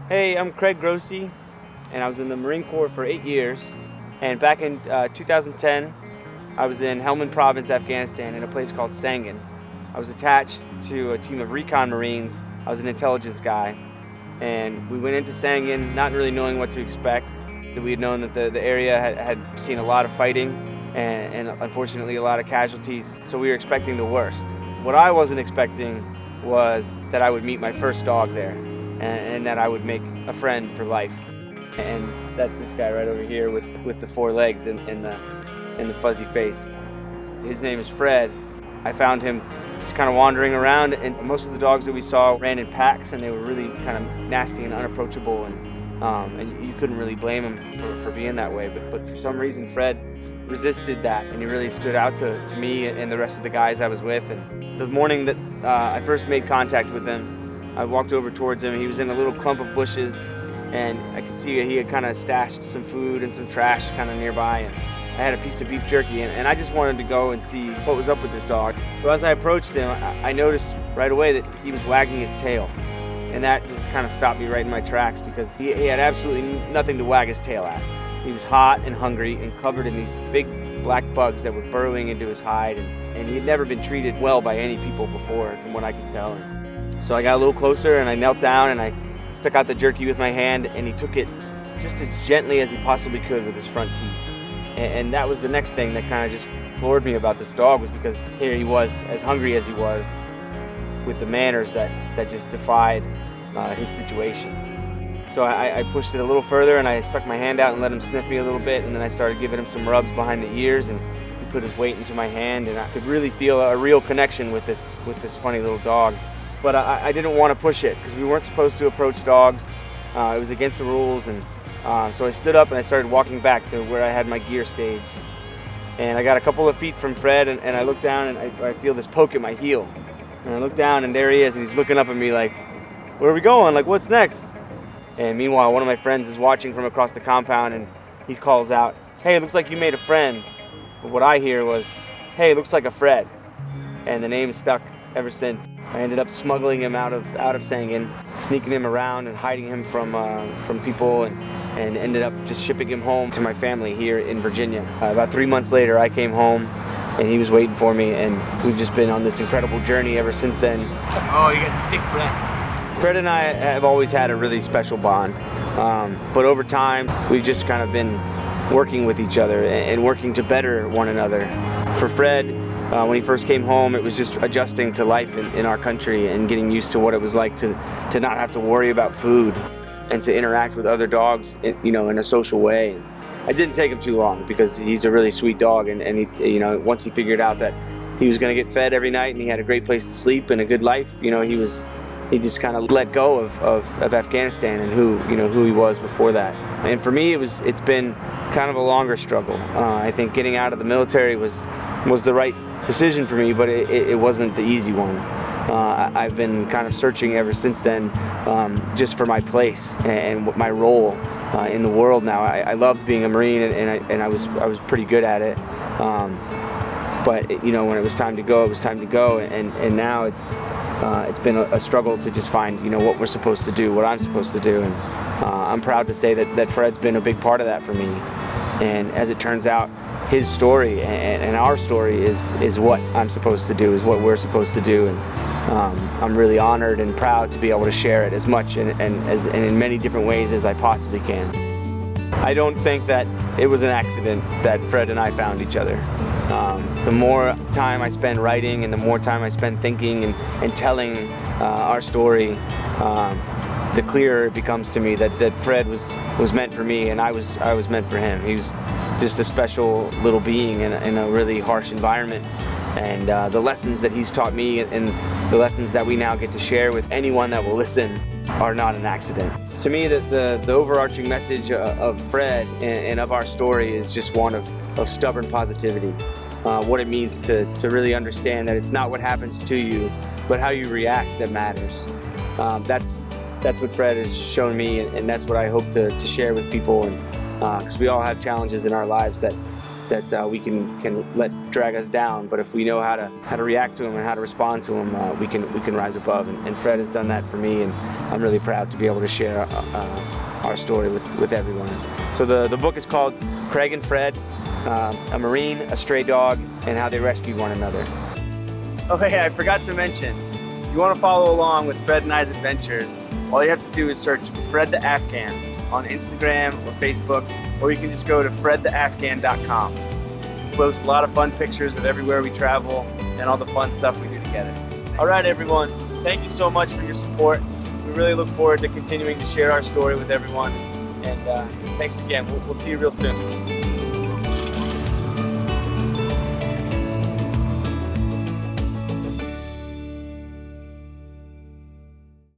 Hey, I'm Craig Grossi, and I was in the Marine Corps for 8 years. And back in 2010, I was in Helmand Province, Afghanistan, in a place called Sangin. I was attached to a team of recon Marines. I was an intelligence guy, and we went into Sangin not really knowing what to expect. We had known that the area had seen a lot of fighting and unfortunately a lot of casualties, so we were expecting the worst. What I wasn't expecting was that I would meet my first dog there, and that I would make a friend for life. And that's this guy right over here with the 4 legs and the fuzzy face. His name is Fred. I found him just kind of wandering around, and most of the dogs that we saw ran in packs, and they were really kind of nasty and unapproachable, and you couldn't really blame him for being that way. But for some reason, Fred resisted that, and he really stood out to me and the rest of the guys I was with. And the morning that I first made contact with him, I walked over towards him. He was in a little clump of bushes, and I could see he had kind of stashed some food and some trash kind of nearby, and I had a piece of beef jerky, and I just wanted to go and see what was up with this dog. So as I approached him, I noticed right away that he was wagging his tail, and that just kind of stopped me right in my tracks, because he had absolutely nothing to wag his tail at. He was hot and hungry and covered in these big black bugs that were burrowing into his hide, and he had never been treated well by any people before, from what I could tell. So I got a little closer, and I knelt down, and I stuck out the jerky with my hand, and he took it just as gently as he possibly could with his front teeth. And that was the next thing that kind of just floored me about this dog, was because here he was, as hungry as he was, with the manners that just defied his situation. So I pushed it a little further, and I stuck my hand out and let him sniff me a little bit, and then I started giving him some rubs behind the ears, and he put his weight into my hand, and I could really feel a real connection with this funny little dog. But I didn't want to push it, because we weren't supposed to approach dogs. It was against the rules, and so I stood up and I started walking back to where I had my gear staged. And I got a couple of feet from Fred, and I look down, and I feel this poke at my heel. And I look down, and there he is, and he's looking up at me like, "Where are we going? Like, what's next?" And meanwhile, one of my friends is watching from across the compound, and he calls out, "Hey, it looks like you made a friend." But what I hear was, "Hey, it looks like a Fred." And the name stuck ever since. I ended up smuggling him out of Sangin, sneaking him around and hiding him from people, and ended up just shipping him home to my family here in Virginia. About 3 months later, I came home, and he was waiting for me, and we've just been on this incredible journey ever since then. Oh, you got stick breath. Fred and I have always had a really special bond, but over time, we've just kind of been working with each other and working to better one another. For Fred, when he first came home, it was just adjusting to life in our country and getting used to what it was like to not have to worry about food and to interact with other dogs, in a social way. It didn't take him too long, because he's a really sweet dog, and he, once he figured out that he was going to get fed every night and he had a great place to sleep and a good life, he just kind of let go of Afghanistan and who he was before that. And for me, it's been kind of a longer struggle. I think getting out of the military was the right decision for me, but it wasn't the easy one. I've been kind of searching ever since then, just for my place and my role in the world now. I loved being a Marine, and I was pretty good at it. But when it was time to go, it was time to go. And now it's been a struggle to just find what we're supposed to do, what I'm supposed to do. And I'm proud to say that Fred's been a big part of that for me. And as it turns out, his story and our story is what I'm supposed to do, is what we're supposed to do, and I'm really honored and proud to be able to share it as much and in many different ways as I possibly can. I don't think that it was an accident that Fred and I found each other. The more time I spend writing, and the more time I spend thinking and telling our story, the clearer it becomes to me that Fred was meant for me, and I was meant for him. He was just a special little being in a really harsh environment, and the lessons that he's taught me and the lessons that we now get to share with anyone that will listen are not an accident. To me, the overarching message of Fred and of our story is just one of stubborn positivity. What it means to really understand that it's not what happens to you, but how you react that matters. That's what Fred has shown me, and that's what I hope to share with people. And because we all have challenges in our lives that that we can let drag us down. But if we know how to react to them and how to respond to them, we can rise above. And Fred has done that for me, and I'm really proud to be able to share our story with everyone. So the book is called Craig and Fred, a Marine, a stray dog, and how they rescued one another. Oh hey, I forgot to mention, if you want to follow along with Fred and I's adventures, all you have to do is search Fred the Afghan on Instagram or Facebook, or you can just go to fredtheafghan.com. We post a lot of fun pictures of everywhere we travel and all the fun stuff we do together. All right, everyone, thank you so much for your support. We really look forward to continuing to share our story with everyone. And thanks again. We'll see you real soon.